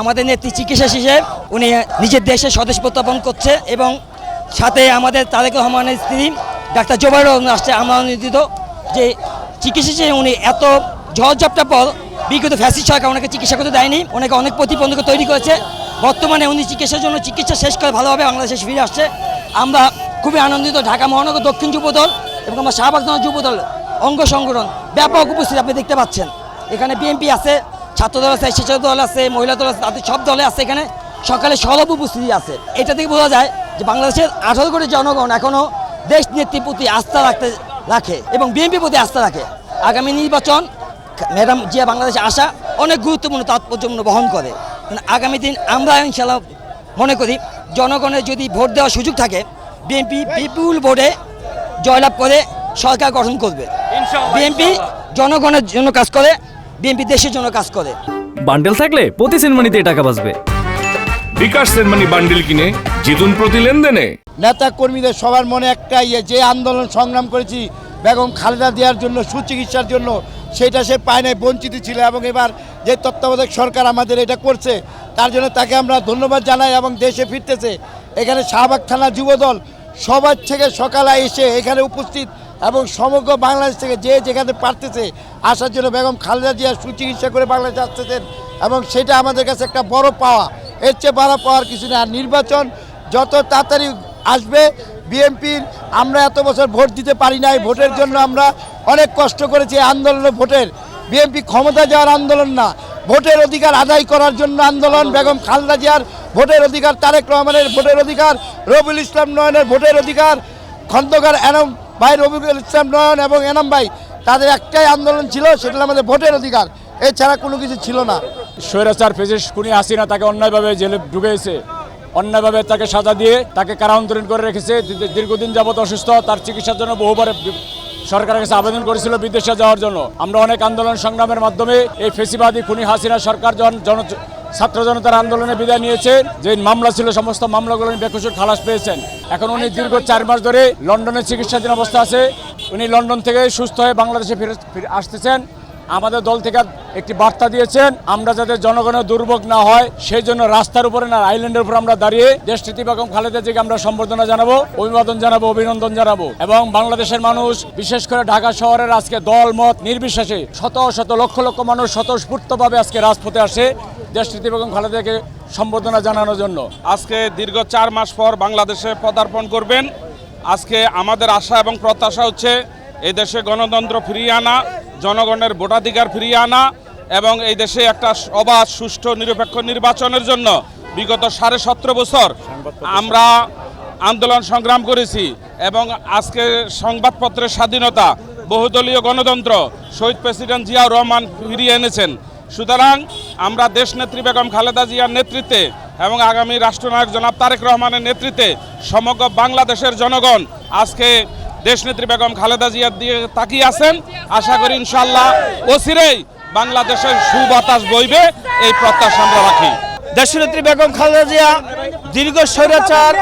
আমাদের নেত্রী চিকিৎসা শেষে উনি নিজের দেশে স্বদেশ প্রত্যাপন করছে এবং সাথে আমাদের তারেক রহমানের স্ত্রী ডাক্তার জোবাইর রহমান আসছে। আমরা আনন্দিত যে চিকিৎসা শেষে উনি এত ঝড়ঝাপটা পর বিগত ফ্যাসিস্ট সরকার ওনাকে চিকিৎসা করতে দেয়নি, ওনাকে অনেক প্রতিবন্ধক তৈরি করেছে। বর্তমানে উনি চিকিৎসার জন্য চিকিৎসা শেষ করে ভালোভাবে বাংলাদেশে ফিরে আসছে। আমরা খুবই আনন্দিত। ঢাকা মহানগর দক্ষিণ যুবদল এবং আমার শাহবাগ যুবদল অঙ্গ সংগঠন ব্যাপক উপস্থিতি আপনি দেখতে পাচ্ছেন। এখানে বিএনপি আছে, ছাত্রদল আছে, স্বেচ্ছাসেবক দল আছে, মহিলা দল আছে, তাদের সব দলে আছে। এখানে সকালে সরব উপস্থিতি আছে। এটা থেকে বোঝা যায় যে বাংলাদেশের 18 কোটি জনগণ এখনও দেশ নেত্রীর প্রতি আস্থা রাখে এবং বিএনপির প্রতি আস্থা রাখে। আগামী নির্বাচন ম্যাডাম জিয়া বাংলাদেশে আসা অনেক গুরুত্বপূর্ণ তাৎপর্যপূর্ণ বহন করে। আগামী দিন আমরা ইনশাআল্লাহ মনে করি জনগণের যদি ভোট দেওয়ার সুযোগ থাকে, বিএনপি বিপুল ভোটে জয়লাভ করে সরকার গঠন করবে। বিএনপি জনগণের জন্য কাজ করে, বিএনপি দেশের জন্য কাজ করে। বান্ডেল থাকলে প্রতি সেনমানিতে টাকা বাঁচবে। বিকাশ সেনমানি বান্ডেল কিনে জিতুন প্রতি লেনদেনে। নেতা কর্মীদের সবার মনে একটাই, যে আন্দোলন সংগ্রাম করেছি বেগম খালেদা জিয়ার জন্য, সুচিকিৎসার জন্য, সেটা সে পায় নাই, বঞ্চিত ছিল। এবং এবার যে তত্ত্বাবধায়ক সরকার আমাদের এটা করছে তার জন্য তাকে আমরা ধন্যবাদ জানাই। এবং দেশে ফিরতেছে। এখানে শাহবাগ থানা যুবদল সবার থেকে সকালে এসে এখানে উপস্থিত এবং সমগ্র বাংলাদেশ থেকে যে যেখানে পারতেছে আসার জন্য বেগম খালেদা জিয়া সুচিকিৎসা করে বাংলাদেশে আসতেছেন এবং সেটা আমাদের কাছে একটা বড় পাওয়া। এর চেয়ে বড় পাওয়ার কিছু না। আর নির্বাচন যত তাড়াতাড়ি আসবে, বিএনপির আমরা এত বছর ভোট দিতে পারি নাই, ভোটের জন্য আমরা অনেক কষ্ট করেছি। আন্দোলনে ভোটের, বিএনপি ক্ষমতা যাওয়ার আন্দোলন না, ভোটের অধিকার আদায় করার জন্য আন্দোলন। বেগম খালেদা জিয়ার ভোটের অধিকার, তারেক রহমানের ভোটের অধিকার, রবিউল ইসলাম নয়নের ভোটের অধিকার, খন্দকার এনাম ভাই, রবিউল ইসলাম নয়ন এবং এনাম ভাই, তাদের একটাই আন্দোলন ছিল, সেটা আমাদের ভোটের অধিকার। এছাড়া কোনো কিছু ছিল না। স্বৈরাচার ফ্যাসিস্ট খুনি হাসিনা তাকে অন্যায়ভাবে জেলে ঢুকেছে, অন্যায়ভাবে তাকে সাজা দিয়ে তাকে কারান্তরীণ করে রেখেছে। দীর্ঘদিন যাবত অসুস্থ, তার চিকিৎসার জন্য বহুবার সরকারের কাছে আবেদন করেছিল বিদেশে যাওয়ার জন্য। আমরা অনেক আন্দোলন সংগ্রামের মাধ্যমে এই ফেসিবাদী খুনি হাসিনা সরকার ছাত্র জনতার আন্দোলনে বিদায় নিয়েছে। যে মামলা ছিল সমস্ত মামলাগুলো বেকসুর খালাস পেয়েছেন। এখন উনি দীর্ঘ 4 মাস ধরে লন্ডনে চিকিৎসাধীন অবস্থা আছে। উনি লন্ডন থেকে সুস্থ হয়ে বাংলাদেশে ফিরে আসতেছেন। আমাদের দল থেকে একটি বার্তা দিয়েছেন, আমরা যাতে জনগণের দুর্ভোগ না হয় সেই জন্য রাস্তার উপরে না, আইল্যান্ডের উপর আমরা দাঁড়িয়ে দেশটিতে বেগম খালেদা জিয়াকে আমরা সম্বর্ধনা জানাবো, অভিবাদন জানাবো, অভিনন্দন জানাবো। এবং বাংলাদেশের মানুষ, বিশেষ করে ঢাকা শহরের আজকে দল মত নির্বিশেষে শত শত লক্ষ লক্ষ মানুষ স্বতঃস্ফূর্তভাবে আজকে রাজপথে আসে দেশটিতে বেগম খালেদাকে সম্বর্ধনা জানানোর জন্য। আজকে দীর্ঘ 4 মাস পর বাংলাদেশে পদার্পণ করবেন। আজকে আমাদের আশা এবং প্রত্যাশা হচ্ছে এই দেশে গণতন্ত্র ফিরিয়ে আনা, জনগণের ভোটাধিকার ফিরিয়ে আনা এবং এই দেশে একটা অবাধ, সুষ্ঠু, নিরপেক্ষ নির্বাচনের জন্য বিগত 17.5 বছর আমরা আন্দোলন সংগ্রাম করেছি এবং আজকে সংবাদপত্রের স্বাধীনতা, বহুদলীয় গণতন্ত্র শহীদ প্রেসিডেন্ট জিয়াউর রহমান ফিরিয়ে এনেছেন। সুতরাং আমরা দেশনেত্রী বেগম খালেদা জিয়ার নেতৃত্বে এবং আগামী রাষ্ট্রনায়ক জনাব তারেক রহমানের নেতৃত্বে সমগ্র বাংলাদেশের জনগণ আজকে দেশনেত্রী বেগম খালেদা জিয়ার দিয়ে তাকিয়ে আছেন। আশা করি ইনশাআল্লাহ অচিরেই বাংলাদেশের সুবাতাস বইবে, এই প্রত্যাশা আমরা রাখি। দেশনেত্রী বেগম খালেদা জিয়া দীর্ঘ স্বৈরাচার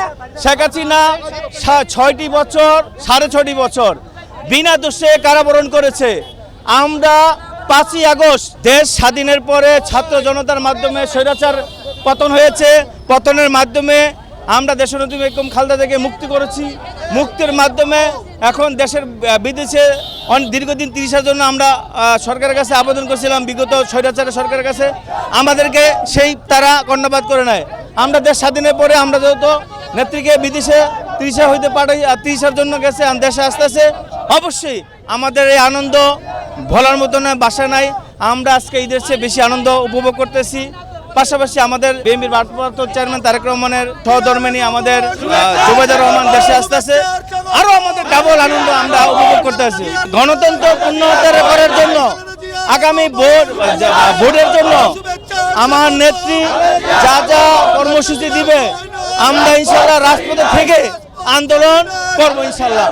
শেখ হাসিনা 6টি বছর, 6.5 বছর বিনা দোষে কারাবরণ করেছে। আমরা 5ই আগস্ট দেশ স্বাধীনের পরে ছাত্র জনতার মাধ্যমে স্বৈরাচার পতন হয়েছে। পতনের মাধ্যমে আমরা দেশনেত্রী বেগম খালেদা থেকে মুক্তি করেছি। মুক্তির মাধ্যমে এখন দেশের বিদেশে দীর্ঘদিন চিকিৎসার জন্য আমরা সরকারের কাছে আবেদন করেছিলাম, বিগত স্বৈরাচারের সরকারের কাছে। আমাদেরকে তারা কর্ণপাত করে নেয়। আমরা দেশ স্বাধীনের পরে আমরা যেহেতু নেত্রীকে বিদেশে চিকিৎসা হইতে পারি, চিকিৎসার জন্য গেছে, দেশে আসতেছে। অবশ্যই আমাদের এই আনন্দ ভোলার মতন বাসা নাই। আমরা আজকে এই দেশে বেশি আনন্দ উপভোগ করতেছি। পাশাপাশি আমাদের বিএনপির ভারপ্রাপ্ত চেয়ারম্যান তারেক রহমানের সহধর্মিণী আমাদের জোবাইর রহমান দেশে আসতেছে। আরো আমাদের ডাবল আনন্দ আমরা উপভোগ করতেছি। গণতন্ত্র পুনরুদ্ধার করার জন্য আগামী ভোটের জন্য আমার নেত্রী যা যা কর্মসূচি দিবে আমরা ইনশাআল্লাহ রাজপথে থেকে আন্দোলন করবো ইনশাআল্লাহ।